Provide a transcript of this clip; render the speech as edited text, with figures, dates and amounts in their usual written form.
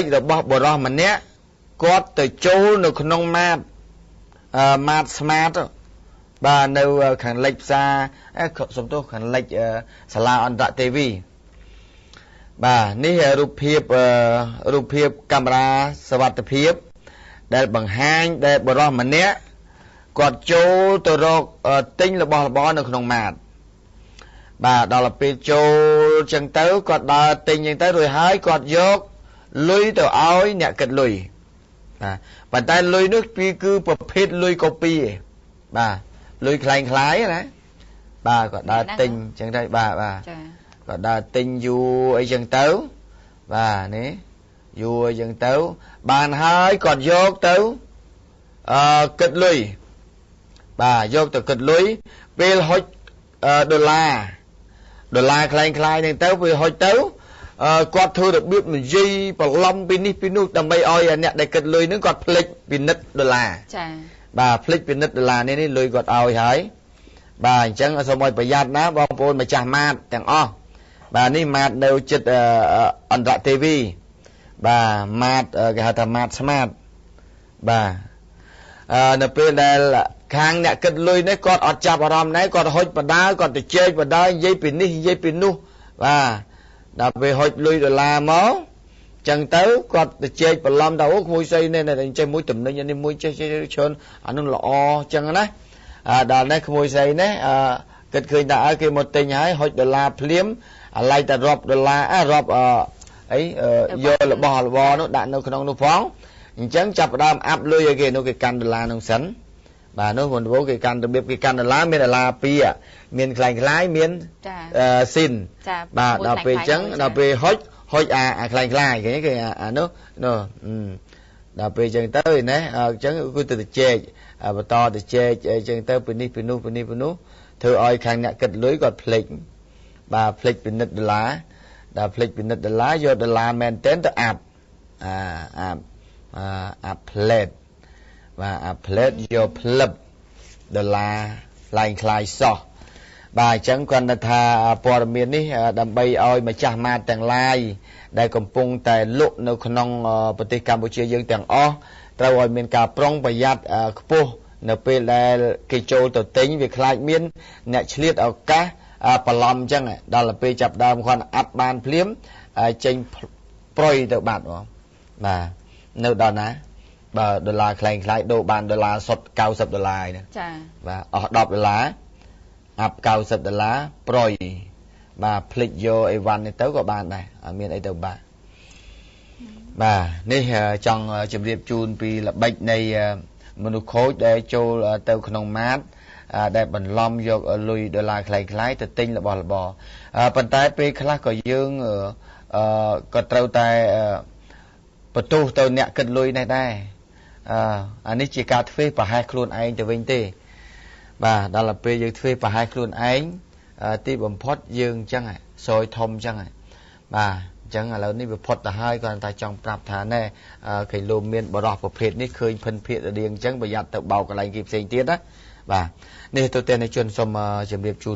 ចរបស់បរោះម្នាក់គាត់ទៅចូលនៅក្នុងម៉ាតម៉ាតស្មាតបាទនៅខាងលិចផ្សារសំទោសខាងលិចសាលាអន្តរទេវីបាទនេះរូបភាពកាមេរ៉ាសវត្ថិភាពដែលបង្ហាញដែលបរោះម្នាក់គាត់ចូលទៅរកទិញរបស់របរនៅក្នុងម៉ាតបាទដល់ពេលចូលចឹងទៅគាត់ដើរទិញចឹងទៅរួចហើយគាត់យកលុយទៅឲ្យអ្នកគិតលុយបាទប៉ុន្តែលុយនោះគឺប្រភេទលុយកូពីឯងបាទលុយคล้ายៗណាបាទគាត់ដើរទិញចឹងទៅបាទចាគាត់ដើរទិញយូរអីចឹងទៅបាទនេះយូរអីចឹងទៅបានហើយគាត់យកទៅគិតលុយបាទយកទៅគិតលុយពេលហុចដុល្លារคล้ายៗហ្នឹងទៅពេលហុចទៅគាត់ធ្វើរបៀបនិយាយបន្លំពីនេះពីនោះដើម្បីឲ្យអ្នកដែលគិតលុយហ្នឹងគាត់ភ្លេចពិនិត្យដុល្លារចាបាទភ្លេចពិនិត្យដុល្លារនេះលុយគាត់ឲ្យហើយបាទអញ្ចឹងសូមឲ្យប្រយ័ត្នណាបងប្អូនម្ចាស់ម៉ាតទាំងអស់បាទនេះម៉ាតនៅចិត្តអន្តរទេវីបាទម៉ាតគេហៅថាម៉ាតស្មាតបាទនៅពេលដែលខាងអ្នកគិតលុយនេះគាត់អត់ចាប់អារម្មណ៍ដែរគាត់ហុចបដាគាត់ទៅជែកបដានិយាយពីនេះនិយាយពីនោះបាទដល់ពេលហុចលុយដុល្លារមកចឹងទៅគាត់ទៅជែកបន្លំថាអូក្មួយស្អីនេះចេះមួយតំណែងនេះមួយចេះច្រើនអានោះល្អចឹងណាដល់នេះក្មួយស្អីនេះគិតឃើញថាឲ្យគេមកទិញហើយហុចដុល្លារភ្លាមអាឡៃតែរាប់ដុល្លាររាប់អីយករបស់របរនោះដាក់នៅក្នុងនោះផងអញ្ចឹងចាប់ផ្ដើមអាប់លុយឲ្យគេនោះគេកាន់ដុល្លារនោះសិនបាទនោះមុនដំបូងគេកាន់របៀបគេកាន់ដុល្លារមានដុល្លារ2មានคล้ายៗមានស៊ីនបាទដល់ពេលអញ្ចឹងដល់ពេលហុចអាคล้ายៗគេអានោះដល់ពេលអញ្ចឹងទៅណាអញ្ចឹងគឺទៅជែកបន្តទៅជែកអញ្ចឹងទៅពីនេះពីនោះធ្វើឲ្យខាងអ្នកគិតលុយគាត់ភ្លេចបាទភ្លេចពិនិត្យដុល្លារដល់ភ្លេចពិនិត្យដុល្លារយកដុល្លារមែនទែនទៅអាប់ផ្លេតបាទអាផ្លេតយកផ្លឹបដុល្លារคล้ายសោះបាទអញ្ចឹងគាត់ថាព័ត៌មាននេះដើម្បីឲ្យម្ចាស់ម៉ាតទាំងឡាយដែលកំពុងតែលក់នៅក្នុងប្រទេសកម្ពុជាយើងទាំងអស់ត្រូវឲ្យមានការប្រុងប្រយ័ត្នខ្ពស់នៅពេលដែលគេចូលទៅទិញវាខ្លាចមានអ្នកឆ្លៀតឱកាសបន្លំអញ្ចឹងដល់ពេលចាប់ដើមគាត់អាប់បានភ្លាមចេញប្រុយទៅបាត់បងបាទនៅដល់ណាបាទដុល្លារคล้ายដូរបានដុល្លារសុទ្ធ$90ហ្នឹងចាបាទអស់$10អាប់$90ប្រុយបាទភ្លេចយកអីវ៉ាន់នេះទៅក៏បានដែរអត់មានអីទៅបាទនេះចង់ជម្រាបជូនពីល្បិចនៃមនុស្សខូចដែលចូលទៅក្នុងម៉ាតដែលបន្លំយកលុយដុល្លារคล้ายទៅទិញរបស់របរប៉ុន្តែពេលខ្លះក៏យើងក៏ត្រូវតែបន្ទោសទៅអ្នកគិតលុយនេះដែរអានេះជាការធ្វើប្រហែសខ្លួនឯងទៅវិញទេបាទដល់ពេលយើងធ្វើប្រហែសខ្លួនឯងទីបំផុតយើងអញ្ចឹងសយធំអញ្ចឹងបាទអញ្ចឹងឥឡូវនេះវាផុតទៅហើយគាត់តែចង់ប្រាប់ថាណែគេលោមមានបរោះប្រភេទនេះឃើញភិនភាគរដៀងអញ្ចឹងប្រយ័ត្នទៅបោកកន្លែងគេផ្សេងទៀតណាបាទនេះទៅតែជនសូមជម្រាបជូន